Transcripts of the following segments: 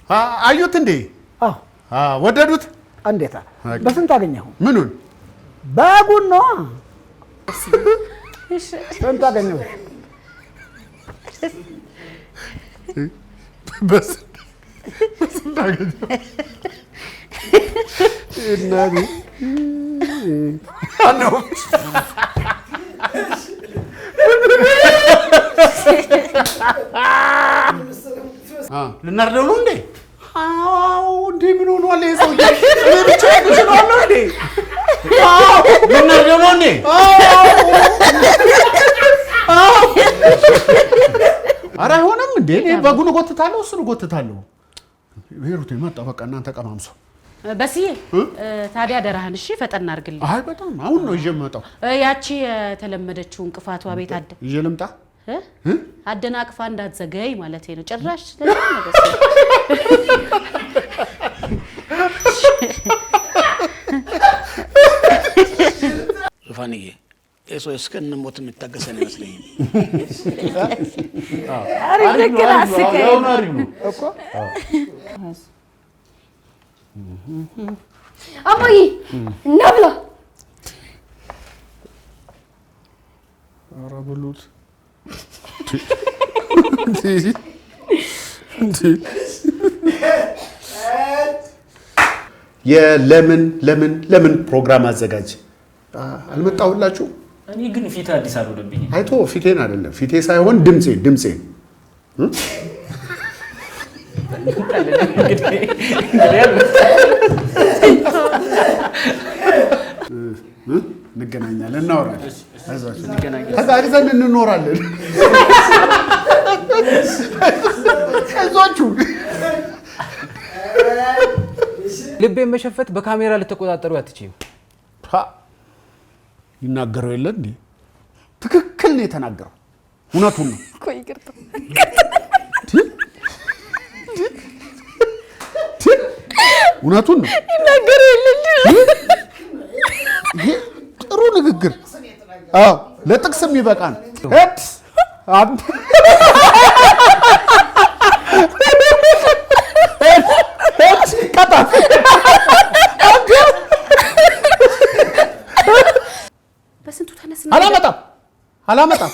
አዩት እንዴ? ወደዱት? እንዴታ በስንት አገኘው? ምኑን? ባጉን ነው። ስንት አገኘው? በስንት አገኘው? እናቴ አነው ልናርደው ነው እንዴ? አዎ እንዴ ምን ሆኗል ይሄ ሰውዬ? ለብቻ ይችላል እንዴ? አዎ ልናርደው ነው እንዴ? አዎ ኧረ አይሆንም እንዴ? በጉን ጎትታለሁ እሱን ጎትታለሁ። ሄሩት መጣ በቃ እናንተ ቀማምሶ በስዬ ታዲያ ደራህን እሺ ፈጠን አድርግልኝ። አይ በጣም አሁን ነው ይዤ የምመጣው። ያቺ የተለመደችው እንቅፋቷ ቤት አደ ይዤ ልምጣ አደናቅፋ እንዳትዘገይ ማለት ነው። ጭራሽ ፋንዬ እሱ እስከነ ሞት የምታገሰን ይመስለኛል። አሪፍ ነገር አስከኝ እኮ አባዬ እና ብላ ኧረ ብሉት የለምን ፕሮግራም አዘጋጅ አልመጣሁላችሁ። እኔ ግን ፊት አዲስ አልሆነብኝ። አይቶ ፊቴን አይደለም ፊቴ ሳይሆን ድምጼ እንገናኛለን፣ እናወራለን። ተጋግዘን እንኖራለን። አይዟችሁ። ልቤን መሸፈት በካሜራ ልትቆጣጠሩ አትችይም። ይናገረው የለ እንዴ? ትክክል ነው የተናገረው። እውነቱን ነው። ቆይ ይቅርታ እውነቱን ነው። ይናገረው የለ እንዴ? ጥሩ ንግግር። አዎ ለጥቅስም ይበቃል። አንተ በስንቱ ተነስና አላመጣም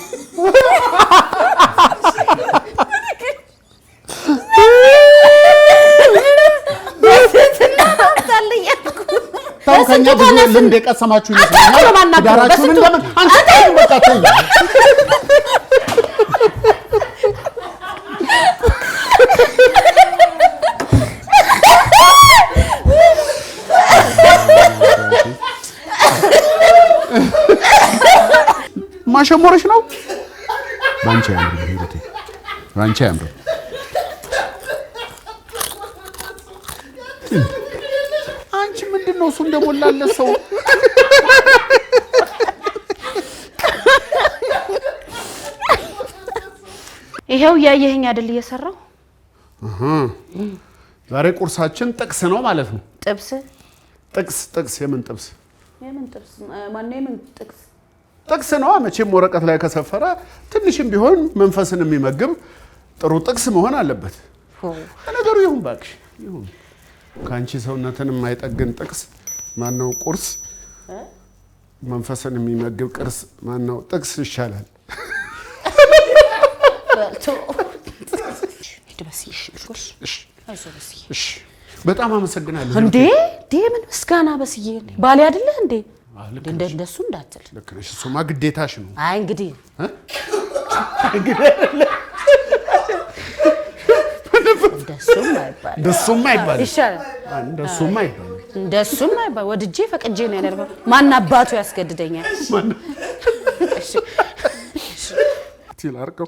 ታው ከኛ ብዙ ልምድ የቀሰማችሁ ይመስላል። ዳራችሁን እንደምን አንተ ወጣችሁ ማሸሞረሽ ነው። ባንቺ ያምር ሄሩቴ፣ ባንቺ ያምር። አንቺ ምንድነው እሱ እንደሞላለ ሰው ይሄው ያየኸኝ አይደል እየሰራው? ዛሬ ቁርሳችን ጥቅስ ነው ማለት ነው። ጥቅስ የምን ጥቅስ? ማነው የምን ጥቅስ? ጥቅስ ነው መቼም ወረቀት ላይ ከሰፈረ ትንሽም ቢሆን መንፈስን የሚመግብ ጥሩ ጥቅስ መሆን አለበት። ነገሩ ይሁን ባክሽ ይሁን። ካንቺ ሰውነትን የማይጠግን ጥቅስ ማነው? ቁርስ መንፈስን የሚመግብ ቅርስ ማነው? ጥቅስ ይሻላል። በጣም አመሰግናለሁ። እንዴ ምን ምስጋና በስዬ ባሌ አይደለ እንዴ? እንደሱ እንዳትል። ልክ ነሽ። እሱማ ግዴታሽ ነው። አይ እንግዲህ እንደሱም አይባል ይሻላል። እንደሱም አይባል። ወድጄ ፈቅጄ ነው ያደረገው። ማን አባቱ ያስገድደኛል?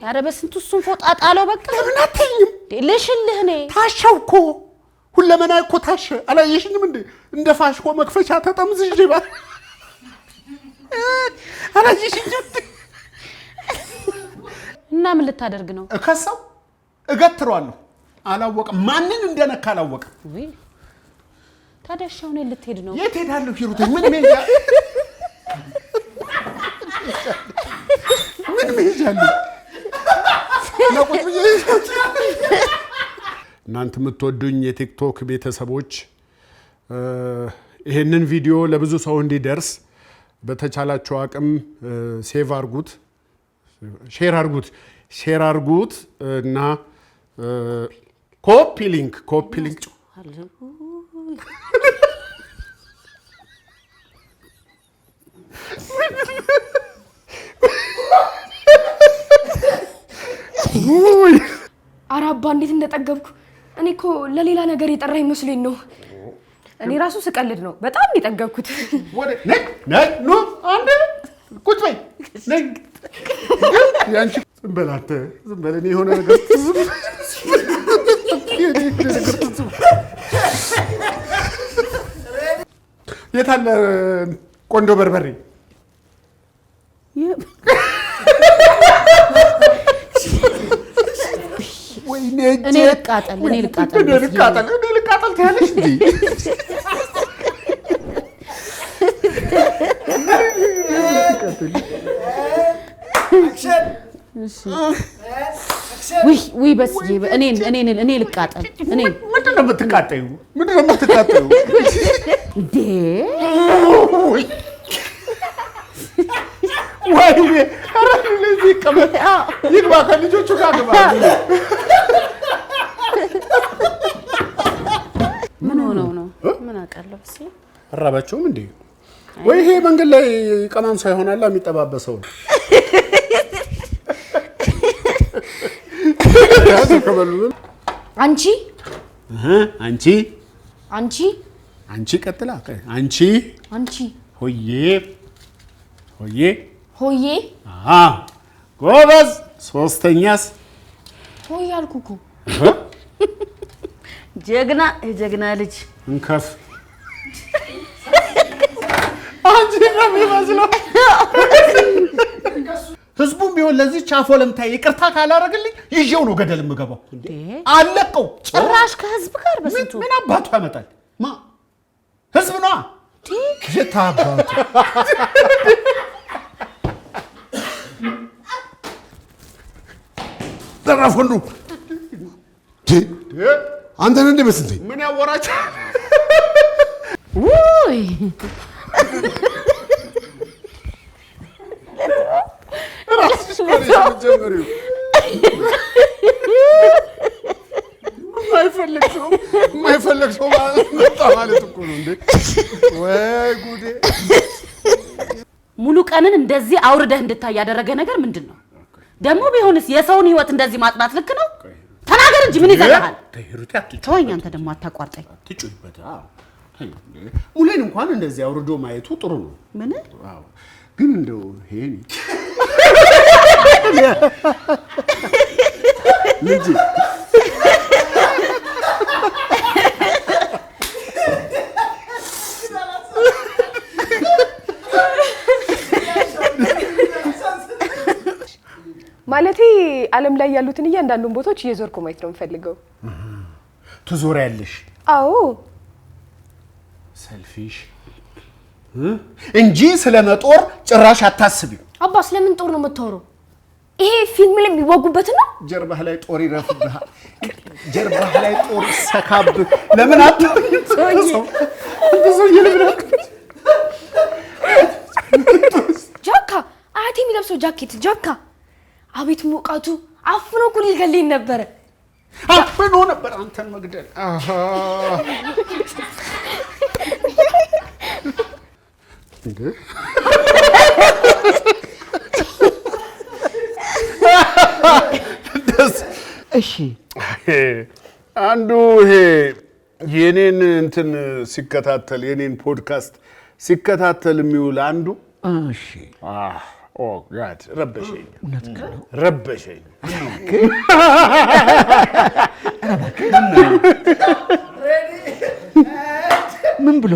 ኧረ በስንቱ እሱን ፎጣ ጣለው። በቃ ለምን አትይኝም? ልሽልህ እኔ ታሸው እኮ ሁለመናዬ እኮ ታሸ። አላየሽኝም እንዴ? እንደ ፋሽኮ መክፈቻ ተጠምዝዤ ባ አላየሽኝም? እና ምን ልታደርግ ነው? እከሰው እገትረዋለሁ። አላወቅም፣ ማንን እንደነካ አላወቅም። ታዲያ ሻው ነው ልትሄድ ነው? የት ሄዳለሁ ሂሩቴ? ምን ሜጃ ምን ሜጃ ነው? እና እናንተ የምትወዱኝ የቲክቶክ ቤተሰቦች ይሄንን ቪዲዮ ለብዙ ሰው እንዲደርስ በተቻላችሁ አቅም ሴቭ አርጉት፣ ሼር አርጉት እና ኮፒ ሊንክ ኧረ አባ እንዴት እንደጠገብኩ። እኔ እኮ ለሌላ ነገር የጠራ ይመስለኝ ነው። እኔ ራሱ ስቀልድ ነው በጣም የጠገብኩት። ነይ ኑ አንዴ ቁጭ በይ። ነይ ያንቺ ዝም በል አንተ ዝም በል። እኔ የሆነ ነገር የት አለ ቆንጆ በርበሬ? እኔ ልቃጠል ትያለሽ እንዴ? ውይ በስዬ እኔ ልቃጠል። ምንድን ነው የምትቃጠዩ? እንዴ ወይኔ! ኧረ ለዚህ ቀመጥ ይግባ፣ ከልጆቹ ጋር ግባ። ምን ሆነው ነው? ምን አውቃለሁ። እስኪ አራባቸውም እንዴ? ወይ ይሄ መንገድ ላይ ቀማምሳ ይሆናል የሚጠባበሰው ነው። አንቺ ቀጥላ አንቺ ሆዬ ጎበዝ። ሶስተኛስ ሆይ አልኩኩ። የጀግና ልጅ እንከፍ። አንቺ ነው የሚመስለው። ህዝቡም ቢሆን ለዚህ ቻፎ ለምታይ ይቅርታ ካላረግልኝ ይዤው ነው ገደል የምገባው። አለቀው። ጭራሽ ከህዝብ ጋር በስንቱ ምን አባቱ ያመጣል? ህዝብ ነዋ። የታባቱ ተራፈኑ አንተ ነህ እንደ መስልኝ። ምን ያወራችሁ? ውይ ራስሽ ማለት ጀመሪው ማይፈልግ ሰው ማለት እኮ ነው እንዴ? ወይ ጉዴ! ሙሉ ቀንን እንደዚህ አውርደህ እንድታይ ያደረገ ነገር ምንድን ነው? ደግሞ ቢሆንስ የሰውን ህይወት እንደዚህ ማጥናት ልክ ነው? ተናገር እንጂ ምን ይዘጋሃል? ተወኝ አንተ ደግሞ አታቋርጠኝ። ትጩይበት። ሙሌን እንኳን እንደዚህ አውርዶ ማየቱ ጥሩ ነው። ምን? አዎ ግን እንደው ሄኒ ልጅ ማለቴ ዓለም ላይ ያሉትን እያንዳንዱን ቦታዎች እየዞርኩ ማየት ነው የምፈልገው። ትዞሪያለሽ? አዎ ሰልፊሽ እንጂ ስለመጦር ጭራሽ አታስቢው። አባ ስለምን ጦር ነው የምታወራው? ይሄ ፊልም ላይ የሚዋጉበት ነው። ጀርባህ ላይ ጦር ይረፍብሃል። ጀርባህ ላይ ጦር ሰካብህ። ለምን አትሆኝም? ጃካ አያቴ የሚለብሰው ጃኬት ጃካ። አቤት ሙቀቱ! አፍኖ እኮ ሊገለኝ ነበረ። አፍኖ ነበር አንተን መግደል። እሺ አንዱ ይሄ የኔን እንትን ሲከታተል የኔን ፖድካስት ሲከታተል የሚውል አንዱ እሺ ኦ ጋድ ረበሸኝ። ምን ብሎ